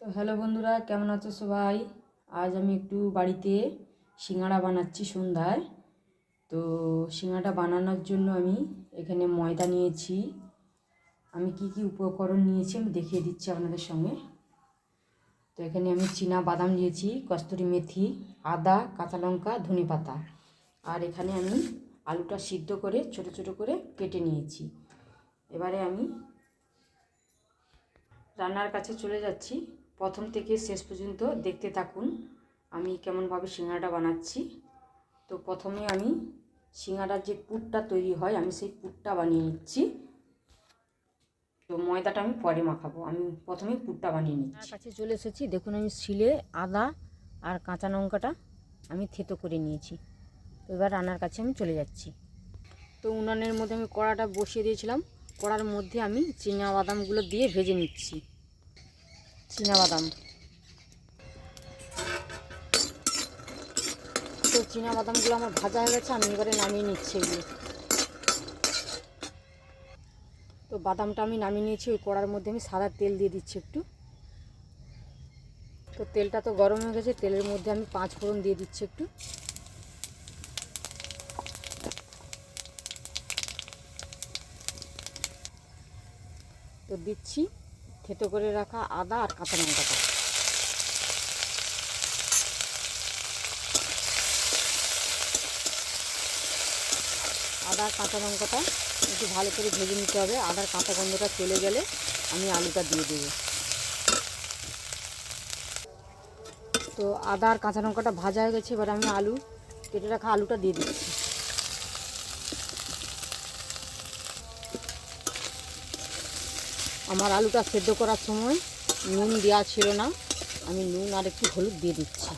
তো হ্যালো বন্ধুরা, কেমন আছো সবাই? আজ আমি একটু বাড়িতে সিঙ্গাড়া বানাচ্ছি সন্ধ্যায়। তো সিঙ্গাড়া বানানোর জন্য আমি এখানে ময়দা নিয়েছি। আমি কি কি উপকরণ নিয়েছি আমি দেখিয়ে দিচ্ছি আপনাদের সঙ্গে। তো এখানে আমি চীনা বাদাম নিয়েছি, কস্তুরি মেথি, আদা, কাঁচা লঙ্কা, ধনেপাতা। আর এখানে আমি আলুটা সিদ্ধ করে ছোট ছোট করে কেটে নিয়েছি। এবারে আমি রান্নার কাছে চলে যাচ্ছি। প্রথম থেকে শেষ পর্যন্ত দেখতে থাকুন আমি কেমনভাবে সিঙ্গাড়াটা বানাচ্ছি। তো প্রথমে আমি সিঙ্গাড়ার যে পুরটা তৈরি হয় আমি সেই পুরটা বানিয়ে নিচ্ছি। তো ময়দাটা আমি পরে মাখাবো, আমি প্রথমে পুরটা বানিয়ে নিচ্ছি। রান্নার কাছে চলে এসেছি, দেখুন আমি শিলে আদা আর কাঁচা লঙ্কাটা আমি থেতো করে নিয়েছি। তো এবার রান্নার কাছে আমি চলে যাচ্ছি। তো উনানের মধ্যে আমি কড়াটা বসিয়ে দিয়েছিলাম। কড়ার মধ্যে আমি চীনা বাদামগুলো দিয়ে ভেজে নিচ্ছি। চীনা বাদাম, তো চীনা বাদামগুলো আমার ভাজা হয়ে গেছে, আমি এবারে নামিয়ে নিচ্ছি এগুলো। তো বাদামটা আমি নামিয়ে নিয়েছি। ওই কড়ার মধ্যে আমি সাদা তেল দিয়ে দিচ্ছি একটু। তো তেলটা তো গরম হয়ে গেছে, তেলের মধ্যে আমি 5 ফোড়ন দিয়ে দিচ্ছি একটু। তো দিচ্ছি থেতো করে রাখা আদা আর কাঁচা লঙ্কাটা। আদা আর কাঁচা লঙ্কাটা একটু ভালো করে ভেজে নিতে হবে। আদার কাঁচা গন্ধটা চলে গেলে আমি আলুটা দিয়ে দেবো। তো আদা আর কাঁচা লঙ্কাটা ভাজা হয়ে গেছে, এবার আমি কেটে রাখা আলুটা দিয়ে দিচ্ছি। আমার আলুটা সেদ্ধ করার সময় নুন দেওয়া ছিল না, আমি নুন আর একটু হলুদ দিয়ে দিচ্ছি।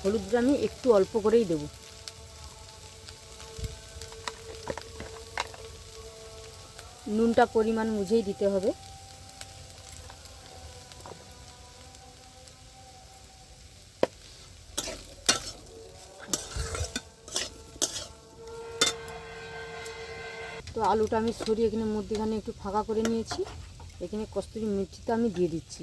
হলুদটা আমি একটু অল্প করেই দেবো। নুনটা পরিমাণ বুঝেই দিতে হবে। তো আলুটা আমি সরিয়ে এখানে মধ্যেখানে একটু ফাঁকা করে নিয়েছি। এখানে কস্তুরি মেথিটা আমি দিয়ে দিচ্ছি।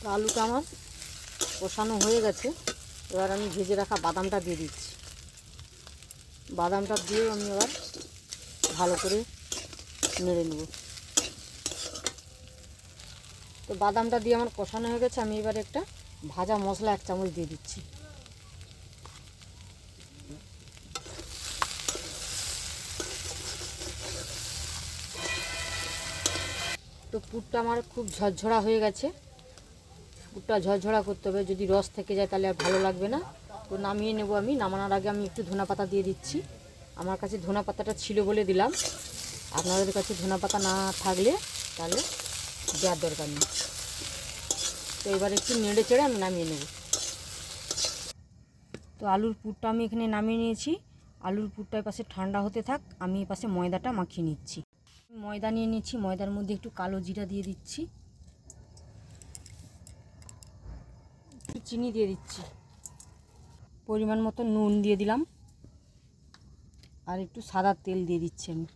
তো আলুটা আমার কষানো হয়ে গেছে, এবার আমি ভেজে রাখা বাদামটা দিয়ে দিচ্ছি। বাদামটা দিয়েও আমি এবার ভালো করে নেড়ে নেব। তো বাদামটা দিয়ে আমার কষানো হয়ে গেছে, আমি এবার একটা ভাজা মশলা 1 চামচ দিয়ে দিচ্ছি। তো পুরটা আমার খুব ঝরঝরা হয়ে গেছে। পুরটা ঝরঝরা করতে হবে, যদি রস থেকে যায় তাহলে আর ভালো লাগবে না। তো নামিয়ে নেব আমি। নামানোর আগে আমি একটু ধনেপাতা দিয়ে দিচ্ছি। আমার কাছে ধনেপাতাটা ছিল বলে দিলাম, আপনাদের কাছে ধনেপাতা না থাকলে তাহলে দেওয়ার দরকার নেই। তো এবার একটু নেড়ে চেড়ে আমি নামিয়ে নেব। তো আলুর পুরটা আমি এখানে নামিয়ে নিয়েছি। আলুর পুরটা এপাশে ঠান্ডা হতে থাক, আমি এপাশে ময়দাটা মাখিয়ে নিচ্ছি। ময়দা নিয়ে নিচ্ছি, ময়দার মধ্যে একটু কালো জিরা দিয়ে দিচ্ছি, একটু চিনি দিয়ে দিচ্ছি, পরিমাণ মতো নুন দিয়ে দিলাম, আর একটু সাদা তেল দিয়ে দিচ্ছি আমি।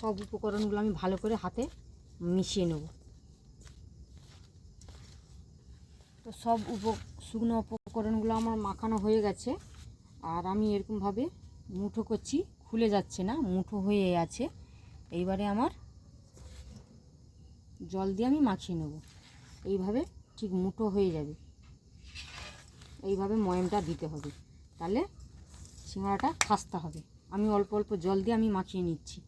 সব উপকরণগুলো আমি ভালো করে হাতে মিশিয়ে নেব। তো সব শুকনো উপকরণগুলো আমার মাখানো হয়ে গেছে। আর আমি এরকমভাবে মুঠো করছি, খুলে যাচ্ছে না, মুঠো হয়ে আছে। এইবারে আমার জল দিয়ে আমি মাখিয়ে নেব। এইভাবে ঠিক মুঠো হয়ে যাবে, এইভাবে ময়ামটা দিতে হবে, তাহলে সিঙ্গাড়াটা খাস্তা হবে। আমি অল্প অল্প জল দিয়ে আমি মাখিয়ে নিচ্ছি।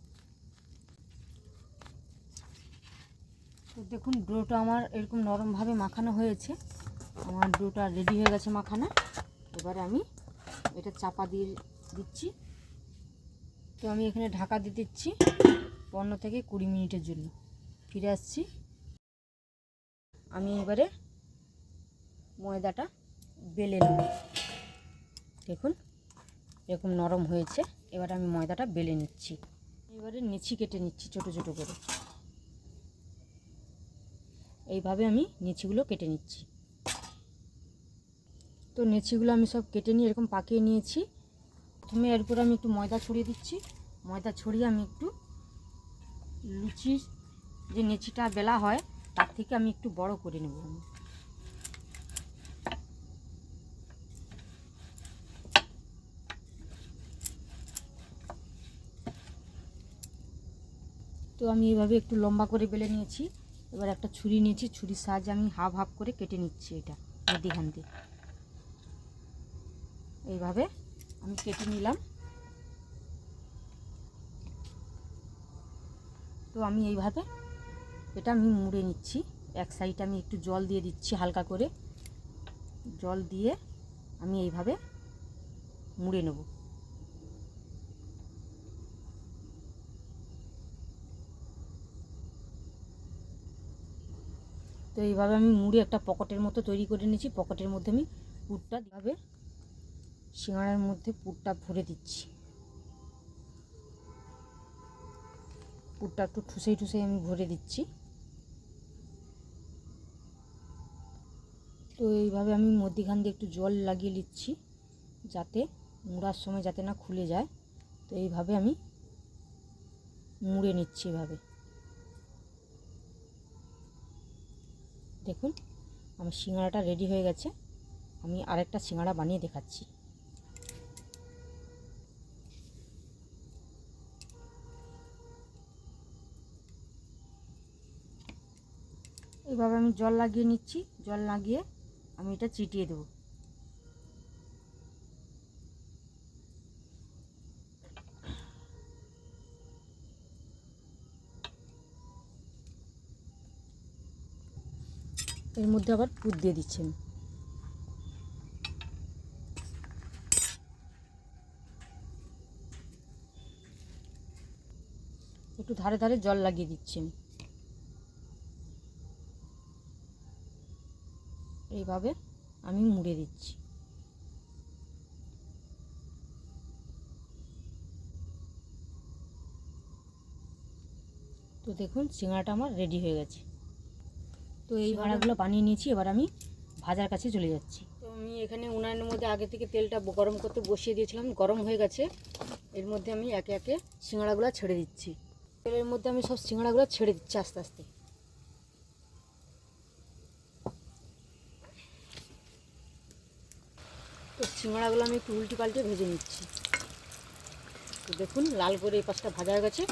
তো দেখুন ডোটা আমার এরকম নরমভাবে মাখানো হয়েছে। আমার ডোটা রেডি হয়ে গেছে মাখানো। এবারে আমি এটা চাপা দিয়ে দিচ্ছি। তো আমি এখানে ঢাকা দিয়ে দিচ্ছি 15 থেকে 20 মিনিটের জন্য। ফিরে আসছি। আমি এবারে ময়দাটা বেলে নেব। দেখুন এরকম নরম হয়েছে। এবার আমি ময়দাটা বেলে নিচ্ছি। এবারে নেচি কেটে নিচ্ছি ছোটো ছোটো করে। এইভাবে আমি নেচিগুলো কেটে নিচ্ছি। তো নেচিগুলো আমি সব কেটে নিয়ে এরকম পাকিয়ে নিয়েছি। প্রথমে এর উপরে আমি একটু ময়দা ছড়িয়ে দিচ্ছি। ময়দা ছড়িয়ে আমি একটু লুচির যে নেচিটা বেলা হয় তার থেকে আমি একটু বড় করে নেব। তো আমি এইভাবে একটু লম্বা করে বেলে নিয়েছি। এবার একটা ছুরি নিয়েছি, ছুরির সাহায্যে আমি হাফ হাফ করে কেটে নিচ্ছি। এটা মধ্যিখান দিয়ে এইভাবে আমি কেটে নিলাম। তো আমি এইভাবে এটা আমি মুড়ে নিচ্ছি। এক সাইডে আমি একটু জল দিয়ে দিচ্ছি, হালকা করে জল দিয়ে আমি এইভাবে মুড়ে নেব। তো এইভাবে আমি মুড়ে একটা পকেটের মতো তৈরি করে নিয়েছি। পকেটের মধ্যে আমি পুরটা এইভাবে সিঙ্গাড়ার মধ্যে পুরটা ভরে দিচ্ছি। পুরটা একটু ঠুসে ঠুসে আমি ভরে দিচ্ছি। তো এইভাবে আমি মধ্যিখান দিয়ে একটু জল লাগিয়ে নিচ্ছি যাতে মুড়ার সময় যাতে না খুলে যায়। তো এইভাবে আমি মুড়ে নিচ্ছি। এভাবে দেখুন আমার সিঙ্গাড়াটা রেডি হয়ে গেছে। আমি আরেকটা সিঙ্গাড়া বানিয়ে দেখাচ্ছি। এইভাবে আমি জল লাগিয়ে নিচ্ছি। জল লাগিয়ে আমি এটা চিটিয়ে দেবো। এর মধ্যে আবার পুর দিয়ে দিচ্ছি আমি। একটু ধারে ধারে জল লাগিয়ে দিচ্ছি আমি। এইভাবে আমি মুড়ে দিচ্ছি। তো দেখুন সিঙ্গাড়াটা আমার রেডি হয়ে গেছে। তো এই সিঙ্গাড়াগুলো বানিয়ে নিয়েছি। এবার আমি ভাজার কাছে চলে যাচ্ছি। তো আমি এখানে উনানের মধ্যে আগে থেকে তেলটা গরম করতে বসিয়ে দিয়েছিলাম। গরম হয়ে গেছে। এর মধ্যে আমি একে একে সিঙ্গাড়াগুলো ছেড়ে দিচ্ছি। তেলের মধ্যে আমি সব সিঙ্গাড়াগুলো ছেড়ে দিচ্ছি আস্তে আস্তে। তো সিঙ্গাড়াগুলো আমি একটু উল্টে পাল্টে ভেজে নিচ্ছি। তো দেখুন লাল করে এই পাশটা ভাজা হয়ে গেছে।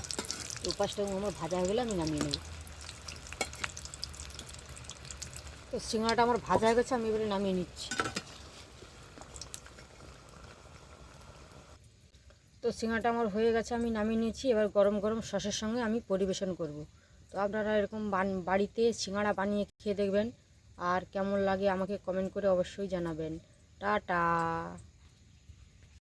ওই পাশটাও আমার ভাজা হয়ে গেলে আমি নামিয়ে নেব। তো সিঙ্গাড়াটা আমার ভাজা হয়ে গেছে, আমি এবারে নামিয়ে নিচ্ছি। তো সিঙ্গাড়াটা আমার হয়ে গেছে, আমি নামিয়ে নিয়েছি। এবার গরম গরম সসের সঙ্গে আমি পরিবেশন করব। তো আপনারা এরকম বাড়িতে সিঙ্গাড়া বানিয়ে খেয়ে দেখবেন, আর কেমন লাগে আমাকে কমেন্ট করে অবশ্যই জানাবেন। টাটা।